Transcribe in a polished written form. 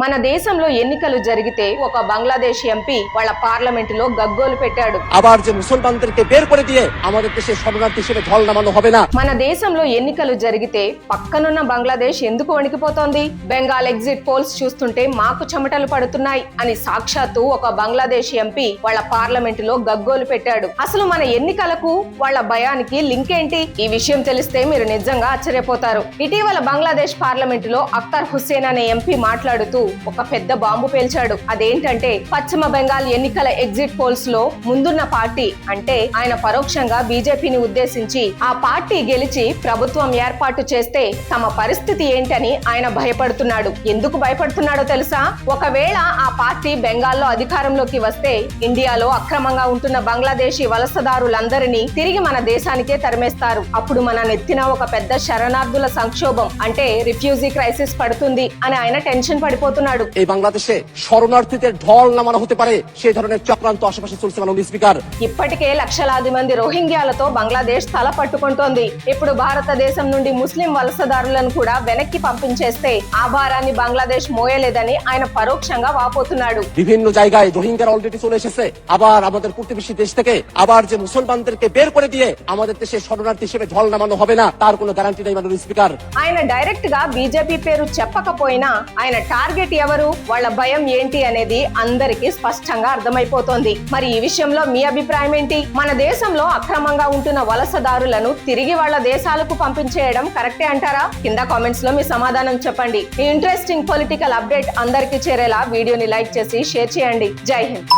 మన దేశంలో ఎన్నికలు జరిగితే ఒక బంగ్లాదేశ్ ఎంపీ వాళ్ళ పార్లమెంటులో గగ్గోలు పెట్టాడు। আবার যে মুসলমানদেরকে বের করে দিয়ে আমাদের দেশে শরণার্থী হিসেবে ঢল নামানো হবে না। మన దేశంలో ఎన్నికలు జరిగితే పక్కనున్న బంగ్లాదేశ్ ఎందుకు వణికిపోతోంది? బెంగాల్ ఎగ్జిట్ పోల్స్ చూస్తుంటే మాకు చెమటలు పడుతున్నాయి అని సాక్షాత్తు ఒక బంగ్లాదేశ్ ఎంపీ వాళ్ళ పార్లమెంటులో గగ్గోలు పెట్టాడు। అసలు మన ఎన్నికలకు వాళ్ళ భయానికి లింక్ ఏంటి? ఈ విషయం తెలిస్తే మీరు నిజంగా ఆశ్చర్యపోతారు। ఇటీవల బంగ్లాదేశ్ పార్లమెంటులో అఖ్తర్ హుస్సేన్ అనే ఎంపీ మాట్లాడుతూ ఒక పెద్ద బాంబు పేల్చాడు। అదేంటంటే పశ్చిమ బెంగాల్ ఎన్నికల ఎగ్జిట్ పోల్స్ లో ముందున్న పార్టీ అంటే ఆయన పరోక్షంగా బీజేపీని ఉద్దేశించి ఆ పార్టీ గెలిచి ప్రభుత్వం ఏర్పాటు చేస్తే తమ పరిస్థితి ఏంటని ఆయన భయపడుతున్నాడు। ఎందుకు భయపడుతున్నాడో తెలుసా? ఒకవేళ ఆ పార్టీ బెంగాల్లో అధికారంలోకి వస్తే ఇండియాలో అక్రమంగా ఉంటున్న బంగ్లాదేశీ వలసదారులందరినీ తిరిగి మన దేశానికే తరిమేస్తారు। అప్పుడు మన నెత్తిన ఒక పెద్ద శరణార్థుల సంక్షోభం అంటే రిఫ్యూజీ క్రైసిస్ పడుతుంది అని ఆయన టెన్షన్ పడిపోతున్నాడు। এই বাংলাদেশে শরণার্থীদের ঢল নামানো হতে পারে সেই ধরনের চক্রান্ত আশেপাশে চলছে মাননীয় স্পিকার। ఇప్పటికే లక్షలాది మంది రోహింగ్యాలతో బంగ్లాదేశ్ తల పట్టుకుంటోంది। ఇప్పుడు భారతదేశం నుండి ముస్లిం వలసదారులను కూడా వెనక్కి పంపించేస్తే ఆ భారాన్ని బంగ్లాదేశ్ మోయలేదని ఆయన పరోక్షంగా వాపోతున్నాడు। বিভিন্ন জায়গায় রোহিঙ্গারা অলরেডি চলে এসেছে। আবার আমাদের প্রতিবেশী দেশ থেকে আবার যে মুসলমানদেরকে বের করে দিয়ে আমাদের দেশে শরণার্থী হিসেবে ঢল নামানো হবে না তার কোনো গ্যারান্টি নেই মাননীয় স্পিকার। ఆయన డైరెక్ట్ గా బీజేపీ పేరు చెప్పకపోయినా ఆయన టార్గెట్ ఎవరు, వాళ్ళ భయం ఏంటి అనేది అందరికీ స్పష్టంగా అర్థమైపోతోంది। మరి ఈ విషయంలో మీ అభిప్రాయం ఏంటి? మన దేశంలో అక్రమంగా ఉంటున్న వలసదారులను తిరిగి వాళ్ళ దేశాలకు పంపించేయడం కరెక్టే అంటారా? కింద కామెంట్స్ లో మీ సమాధానం చెప్పండి। ఈ ఇంట్రెస్టింగ్ పొలిటికల్ అప్డేట్ అందరికీ చేరేలా వీడియోని లైక్ చేసి షేర్ చేయండి। జై హింద్।